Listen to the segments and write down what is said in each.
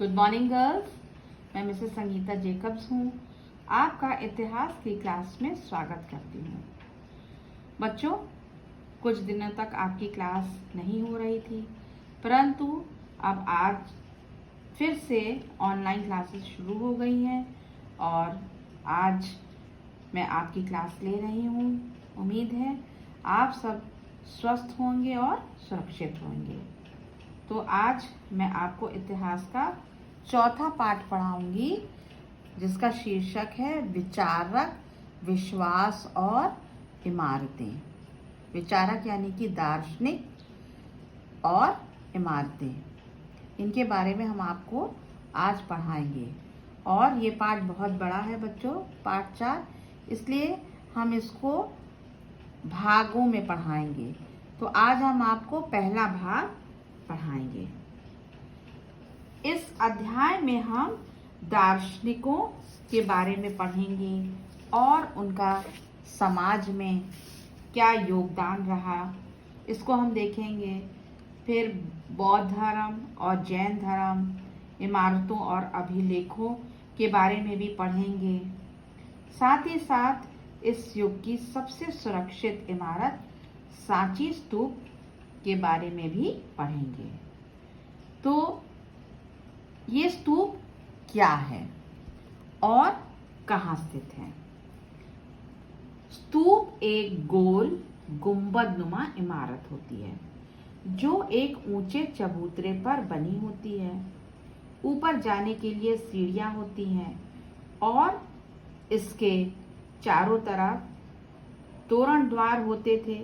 Good morning girls, मैं Mrs Sangeeta Jacob's हूँ। आपका इतिहास की क्लास में स्वागत करती हूँ। बच्चों, कुछ दिनों तक आपकी क्लास नहीं हो रही थी, परंतु अब आज फिर से ऑनलाइन क्लासेस शुरू हो गई हैं और आज मैं आपकी क्लास ले रही हूँ। उम्मीद है आप सब स्वस्थ होंगे और सुरक्षित होंगे। तो आज मैं आपको इतिहास का चौथा पाठ पढ़ाऊंगी, जिसका शीर्षक है विचारक, विश्वास और इमारतें। विचारक यानी कि दार्शनिक और इमारतें, इनके बारे में हम आपको आज पढ़ाएंगे। और ये पाठ बहुत बड़ा है बच्चों, पाठ 4, इसलिए हम इसको भागों में पढ़ाएंगे। तो आज हम आपको पहला भाग पढ़ाएंगे। इस अध्याय में हम दार्शनिकों के बारे में पढ़ेंगे और उनका समाज में क्या योगदान रहा, इसको हम देखेंगे। फिर बौद्ध धर्म और जैन धर्म, इमारतों और अभिलेखों के बारे में भी पढ़ेंगे। साथ ही साथ इस युग की सबसे सुरक्षित इमारत सांची स्तूप के बारे में भी पढ़ेंगे। तो ये स्तूप क्या है और कहाँ स्थित है? स्तूप एक गोल गुंबदनुमा इमारत होती है जो एक ऊंचे चबूतरे पर बनी होती है। ऊपर जाने के लिए सीढ़ियां होती हैं और इसके चारों तरफ तोरण द्वार होते थे।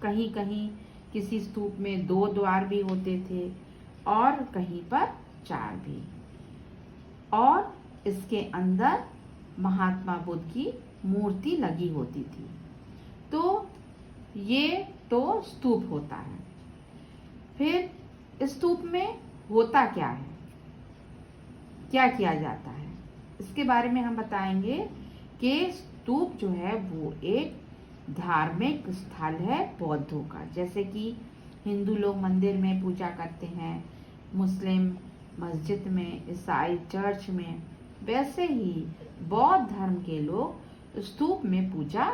कहीं कहीं किसी स्तूप में 2 द्वार भी होते थे और कहीं पर 4 भी। और इसके अंदर महात्मा बुद्ध की मूर्ति लगी होती थी। तो ये तो स्तूप होता है। फिर स्तूप में होता क्या है, क्या किया जाता है, इसके बारे में हम बताएंगे कि स्तूप जो है वो एक धार्मिक स्थल है बौद्धों का। जैसे कि हिंदू लोग मंदिर में पूजा करते हैं, मुस्लिम मस्जिद में, ईसाई चर्च में, वैसे ही बौद्ध धर्म के लोग स्तूप में पूजा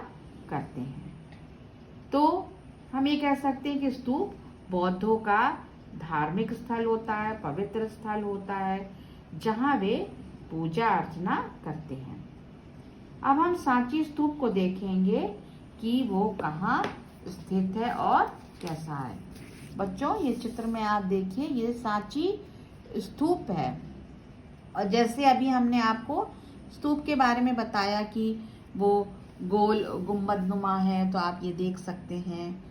करते हैं। तो हम ये कह सकते हैं कि स्तूप बौद्धों का धार्मिक स्थल होता है, पवित्र स्थल होता है, जहाँ वे पूजा अर्चना करते हैं। अब हम सांची स्तूप को देखेंगे कि वो कहाँ स्थित है और कैसा है। बच्चों, ये चित्र में आप देखिए, ये सांची स्तूप है। और जैसे अभी हमने आपको स्तूप के बारे में बताया कि वो गोल गुंबदनुमा है, तो आप ये देख सकते हैं।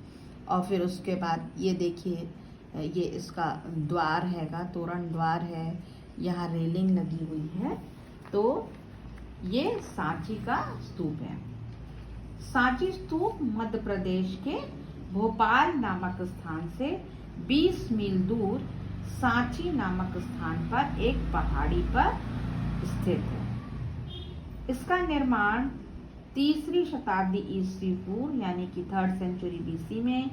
और फिर उसके बाद ये देखिए, ये इसका द्वार हैगा, तोरण द्वार है, यहाँ रेलिंग लगी हुई है। तो ये सांची का स्तूप है। सांची स्तूप मध्य प्रदेश के भोपाल नामक स्थान से 20 मील दूर सांची नामक स्थान पर एक पहाड़ी पर स्थित है। इसका निर्माण 3री शताब्दी ईस्वी पूर्व यानी कि 3rd सेंचुरी BC में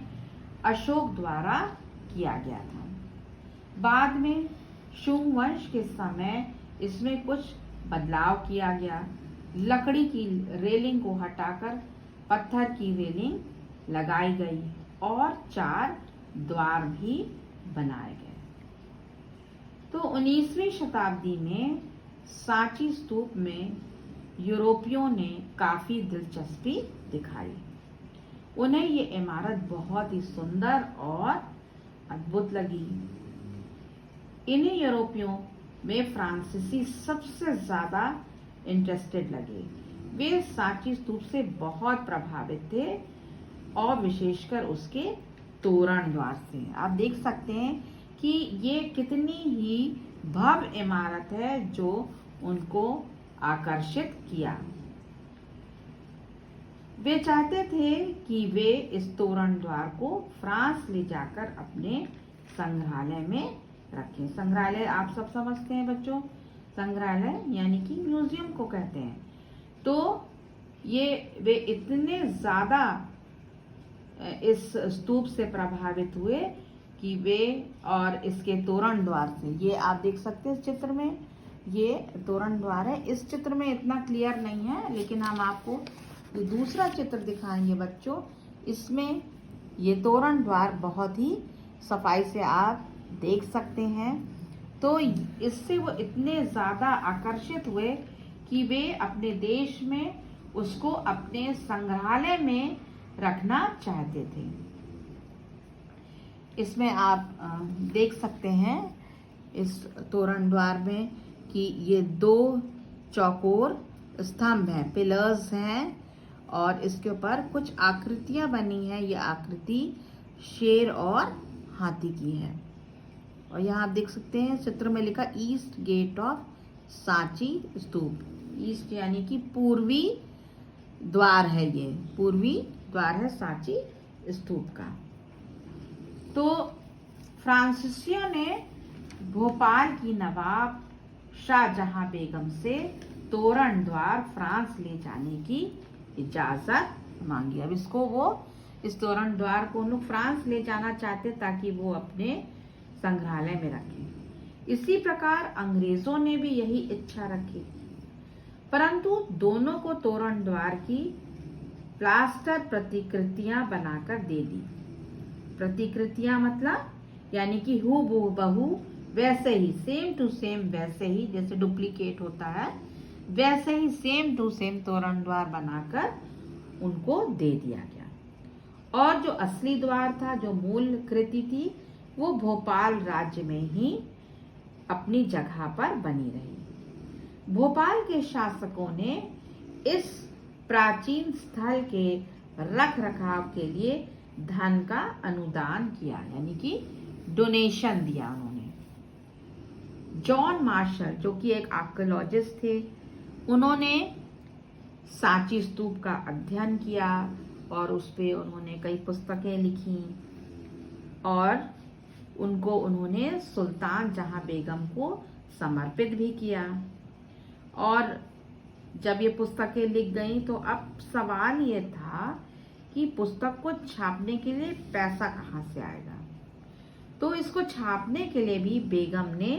अशोक द्वारा किया गया था। बाद में शुंग वंश के समय इसमें कुछ बदलाव किया गया। लकड़ी की रेलिंग को हटाकर पत्थर की रेलिंग लगाई गई और 4 द्वार भी बनाए गए। तो 19वीं शताब्दी में सांची स्तूप में यूरोपियों ने काफी दिलचस्पी दिखाई। उन्हें ये इमारत बहुत ही सुंदर और अद्भुत लगी। इन्हीं यूरोपियों में फ्रांसीसी सबसे ज्यादा इंटरेस्टेड लगे। वे सांची स्तूप से बहुत प्रभावित थे और विशेषकर उसके तोरण द्वार से। आप देख सकते हैं कि ये कितनी ही भव्य इमारत है जो उनको आकर्षित किया। वे चाहते थे कि वे इस तोरण द्वार को फ्रांस ले जाकर अपने संग्रहालय में रखें। संग्रहालय आप सब समझते हैं बच्चों, संग्रहालय यानी कि म्यूजियम को कहते हैं। तो ये वे इतने ज्यादा इस स्तूप से प्रभावित हुए कि वे और इसके तोरण द्वार से, ये आप देख सकते हैं इस चित्र में, ये तोरण द्वार है। इस चित्र में इतना क्लियर नहीं है, लेकिन हम आपको जो दूसरा चित्र दिखाएंगे बच्चों, इसमें ये तोरण द्वार बहुत ही सफाई से आप देख सकते हैं। तो इससे वो इतने ज़्यादा आकर्षित हुए कि वे अपने देश में उसको अपने संग्रहालय में रखना चाहते थे। इसमें आप देख सकते हैं इस तोरण द्वार में कि ये 2 चौकोर स्तंभ हैं, पिलर्स हैं, और इसके ऊपर कुछ आकृतियां बनी हैं। ये आकृति शेर और हाथी की है। और यहाँ आप देख सकते हैं चित्र में लिखा east gate of Sanchi stupa. East यानी कि पूर्वी द्वार है, ये पूर्वी द्वार है सांची स्तूप का। तो फ्रांसीसियों ने भोपाल की नवाब शाहजहां बेगम से तोरण द्वार फ्रांस ले जाने की इजाजत मांगी। अब इसको वो, इस तोरण द्वार को लोग फ्रांस ले जाना चाहते ताकि वो अपने संग्रहालय में रखें। इसी प्रकार अंग्रेजों ने भी यही इच्छा रखी, परंतु दोनों को तोरण द्वार की प्लास्टर प्रतिकृतियां बनाकर दे दी। प्रतिकृतियां मतलब यानी कि हूबहू वैसे ही, सेम टू सेम वैसे ही, जैसे डुप्लीकेट होता है वैसे ही सेम टू सेम तोरण द्वार बनाकर उनको दे दिया गया। और जो असली द्वार था, जो मूल कृति थी, वो भोपाल राज्य में ही अपनी जगह पर बनी रही। भोपाल के शासकों ने इस प्राचीन स्थल के रख रखाव के लिए धन का अनुदान किया, यानी कि डोनेशन दिया उन्होंने। जॉन मार्शल, जो कि एक आर्कियोलॉजिस्ट थे, उन्होंने सांची स्तूप का अध्ययन किया और उस पे उन्होंने कई पुस्तकें लिखी और उनको उन्होंने सुल्तान जहां बेगम को समर्पित भी किया। और जब ये पुस्तकें लिख गई तो अब सवाल ये था कि पुस्तक को छापने के लिए पैसा कहाँ से आएगा। तो इसको छापने के लिए भी बेगम ने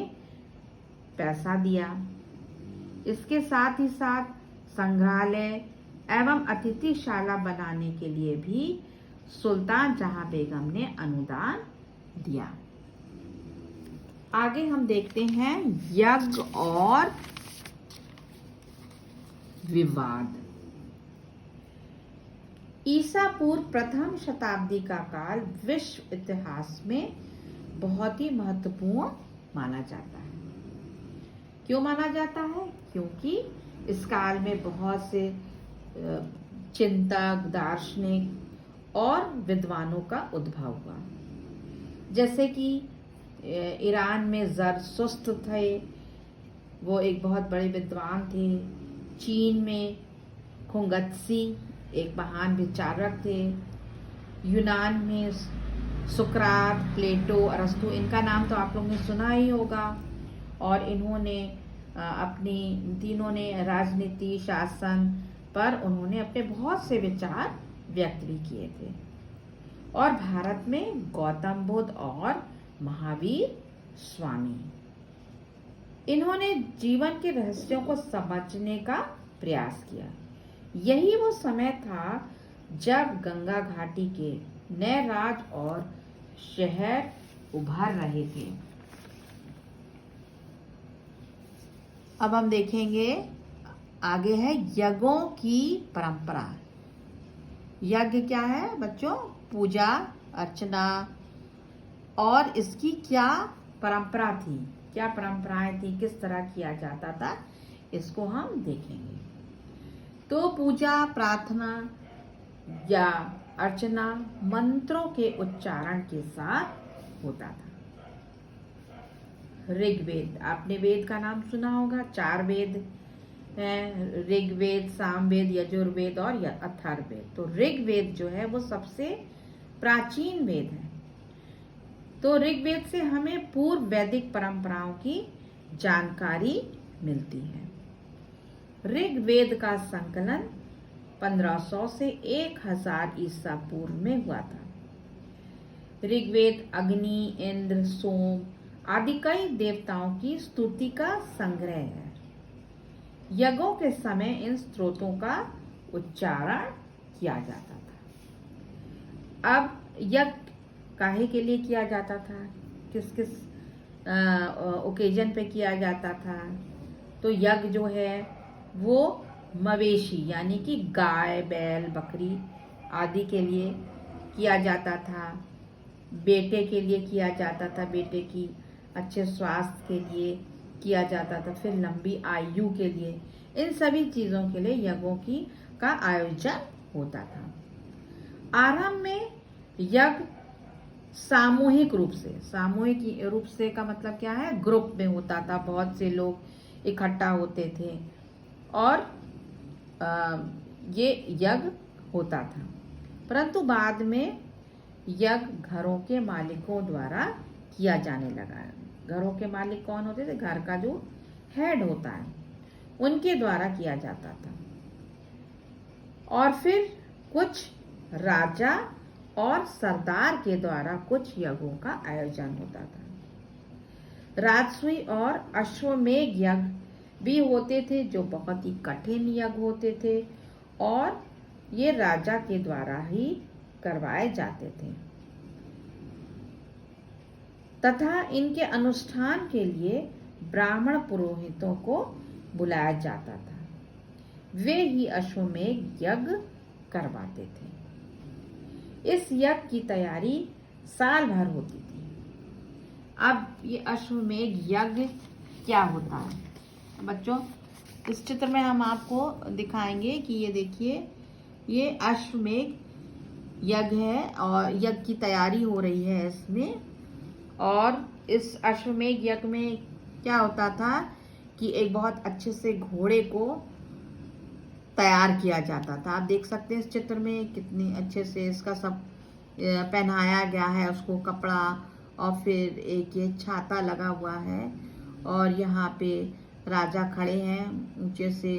पैसा दिया। इसके साथ ही साथ संग्रहालय एवं अतिथिशाला बनाने के लिए भी सुल्तान जहां बेगम ने अनुदान दिया। आगे हम देखते हैं यज्ञ और विवाद। ईसा पूर्व प्रथम शताब्दी का काल विश्व इतिहास में बहुत ही महत्वपूर्ण माना जाता है। क्यों माना जाता है? क्योंकि इस काल में बहुत से चिंतक, दार्शनिक और विद्वानों का उद्भव हुआ। जैसे कि ईरान में ज़रतुश्त थे, वो एक बहुत बड़े विद्वान थे। चीन में खुंगत्सी एक महान विचारक थे। यूनान में सुकरात, प्लेटो, अरस्तु, इनका नाम तो आप लोगों ने सुना ही होगा। और इन्होंने तीनों ने राजनीति, शासन पर उन्होंने अपने बहुत से विचार व्यक्त भी किए थे। और भारत में गौतम बुद्ध और महावीर स्वामी, इन्होंने जीवन के रहस्यों को समझने का प्रयास किया। यही वो समय था जब गंगा घाटी के नए राज्य और शहर उभर रहे थे। अब हम देखेंगे आगे है यज्ञों की परंपरा। यज्ञ क्या है बच्चों? पूजा अर्चना। और इसकी क्या परंपरा थी, क्या परंपराएं थी, किस तरह किया जाता था, इसको हम देखेंगे। तो पूजा, प्रार्थना या अर्चना मंत्रों के उच्चारण के साथ होता था। ऋग्वेद, आपने वेद का नाम सुना होगा। 4 वेद हैं, ऋग्वेद, सामवेद, यजुर्वेद और अथर्ववेद। तो ऋग्वेद जो है वो सबसे प्राचीन वेद है। तो ऋग्वेद से हमें पूर्व वैदिक परंपराओं की जानकारी मिलती है। ऋग्वेद का संकलन 1500 से 1000 ईसा पूर्व में हुआ था। ऋग्वेद अग्नि, इंद्र, सोम आदि कई देवताओं की स्तुति का संग्रह है। यज्ञों के समय इन स्त्रोतों का उच्चारण किया जाता था। अब यज्ञ काहे के लिए किया जाता था, किस किस ओकेजन पे किया जाता था? तो यज्ञ जो है वो मवेशी यानी कि गाय, बैल, बकरी आदि के लिए किया जाता था। बेटे के लिए किया जाता था, बेटे की अच्छे स्वास्थ्य के लिए किया जाता था, फिर लंबी आयु के लिए, इन सभी चीज़ों के लिए यज्ञों की का आयोजन होता था। आरंभ में यज्ञ सामूहिक रूप से का मतलब क्या है? ग्रुप में होता था, बहुत से लोग इकट्ठा होते थे और ये यज्ञ होता था। परंतु बाद में यज्ञ घरों के मालिकों द्वारा किया जाने लगा। घरों के मालिक कौन होते थे? घर का जो हेड होता है उनके द्वारा किया जाता था। और फिर कुछ राजा और सरदार के द्वारा कुछ यज्ञों का आयोजन होता था। राजसूय और अश्वमेध यज्ञ भी होते थे जो बहुत ही कठिन यज्ञ होते थे और ये राजा के द्वारा ही करवाए जाते थे तथा इनके अनुष्ठान के लिए ब्राह्मण पुरोहितों को बुलाया जाता था। वे ही अश्वमेध यज्ञ करवाते थे। इस यज्ञ की तैयारी साल भर होती थी। अब ये अश्वमेध यज्ञ क्या होता है बच्चों? इस चित्र में हम आपको दिखाएंगे कि ये देखिए, ये अश्वमेध यज्ञ है और यज्ञ की तैयारी हो रही है इसमें। और इस अश्वमेध यज्ञ में क्या होता था कि एक बहुत अच्छे से घोड़े को तैयार किया जाता था। आप देख सकते हैं इस चित्र में कितनी अच्छे से इसका सब पहनाया गया है उसको कपड़ा, और फिर एक ये छाता लगा हुआ है और यहाँ पे राजा खड़े हैं ऊंचे से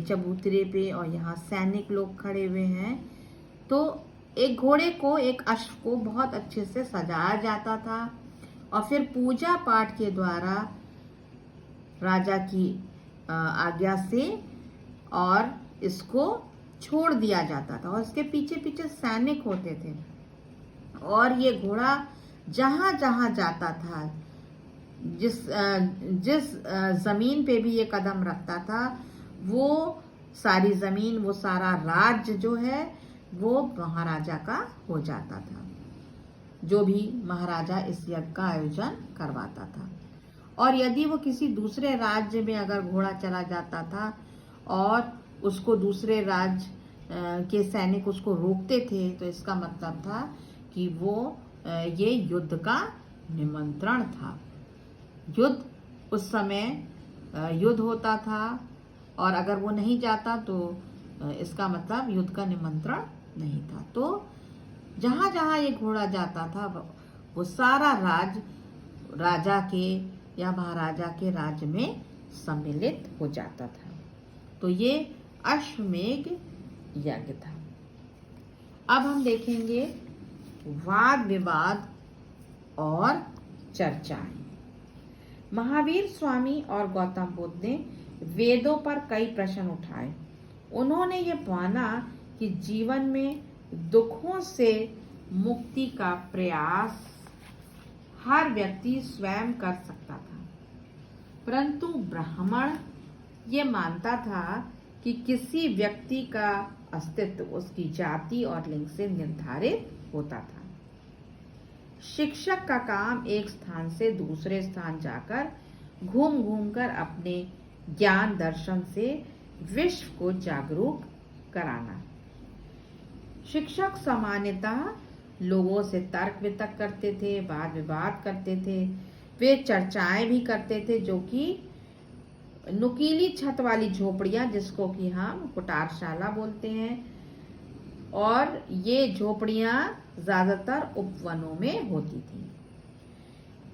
चबूतरे पे और यहाँ सैनिक लोग खड़े हुए हैं। तो एक घोड़े को, एक अश्व को बहुत अच्छे से सजाया जाता था और फिर पूजा पाठ के द्वारा राजा की आज्ञा से और इसको छोड़ दिया जाता था और इसके पीछे पीछे सैनिक होते थे और ये घोड़ा जहाँ जहाँ जाता था, जिस जमीन पे भी ये कदम रखता था, वो सारी जमीन, वो सारा राज्य जो है वो महाराजा का हो जाता था, जो भी महाराजा इस यज्ञ का आयोजन करवाता था। और यदि वो किसी दूसरे राज्य में अगर घोड़ा चला जाता था और उसको दूसरे राज्य के सैनिक उसको रोकते थे, तो इसका मतलब था कि वो ये युद्ध का निमंत्रण था। युद्ध उस समय युद्ध होता था और अगर वो नहीं जाता तो इसका मतलब युद्ध का निमंत्रण नहीं था। तो जहाँ जहाँ ये घोड़ा जाता था वो सारा राज्य राजा के या महाराजा के राज्य में सम्मिलित हो जाता था। तो ये अश्वमेध यज्ञ था। अब हम देखेंगे वाद विवाद और चर्चाएं। महावीर स्वामी और गौतम बुद्ध ने वेदों पर कई प्रश्न उठाए। उन्होंने ये माना कि जीवन में दुखों से मुक्ति का प्रयास हर व्यक्ति स्वयं कर सकता था, परंतु ब्राह्मण ये मानता था कि किसी व्यक्ति का अस्तित्व उसकी जाति और लिंग से निर्धारित होता था। शिक्षक का काम एक स्थान से दूसरे स्थान जाकर घूम घूम कर अपने ज्ञान दर्शन से विश्व को जागरूक कराना। शिक्षक सामान्यतः लोगों से तर्क वितर्क करते थे, वाद विवाद करते थे, वे चर्चाएं भी करते थे, जो कि नुकीली छत वाली झोपड़ियां, जिसको कि हम कुटारशाला बोलते हैं, और ये झोपड़ियां ज्यादातर उपवनों में होती थी।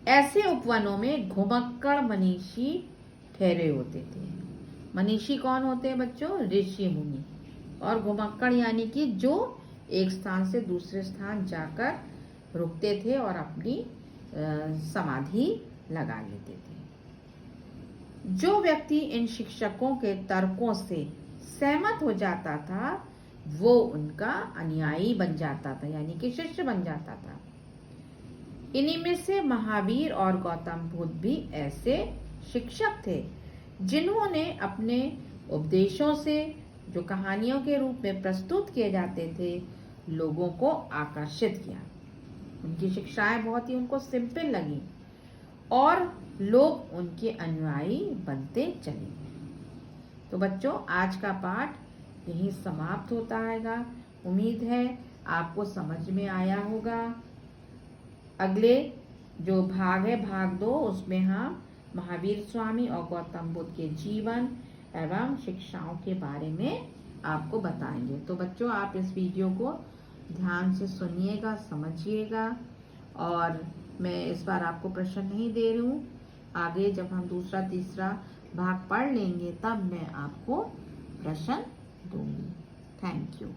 ऐसे उपवनों में घुमक्कड़ मनीषी ठहरे होते थे। मनीषी कौन होते हैं बच्चों? ऋषि मुनि। और घुमक्कड़ यानी कि जो एक स्थान से दूसरे स्थान जाकर रुकते थे और अपनी समाधि लगा लेते थे। जो व्यक्ति इन शिक्षकों के तर्कों से सहमत हो जाता था वो उनका अनुयायी बन जाता था, यानी कि शिष्य बन जाता था। इन्हीं में से महावीर और गौतम बुद्ध भी ऐसे शिक्षक थे जिन्होंने अपने उपदेशों से, जो कहानियों के रूप में प्रस्तुत किए जाते थे, लोगों को आकर्षित किया। उनकी शिक्षाएं बहुत ही उनको सिंपल लगी और लोग उनके अनुयायी बनते चले गए। तो बच्चों, आज का पाठ यहीं समाप्त होता है। उम्मीद है आपको समझ में आया होगा। अगले जो भाग है, भाग 2, उसमें हम महावीर स्वामी और गौतम बुद्ध के जीवन एवं शिक्षाओं के बारे में आपको बताएंगे। तो बच्चों, आप इस वीडियो को ध्यान से सुनिएगा, समझिएगा। और मैं इस बार आपको प्रश्न नहीं दे रही हूँ, आगे जब हम दूसरा तीसरा भाग पढ़ लेंगे तब मैं आपको प्रश्न दूंगी। Thank you.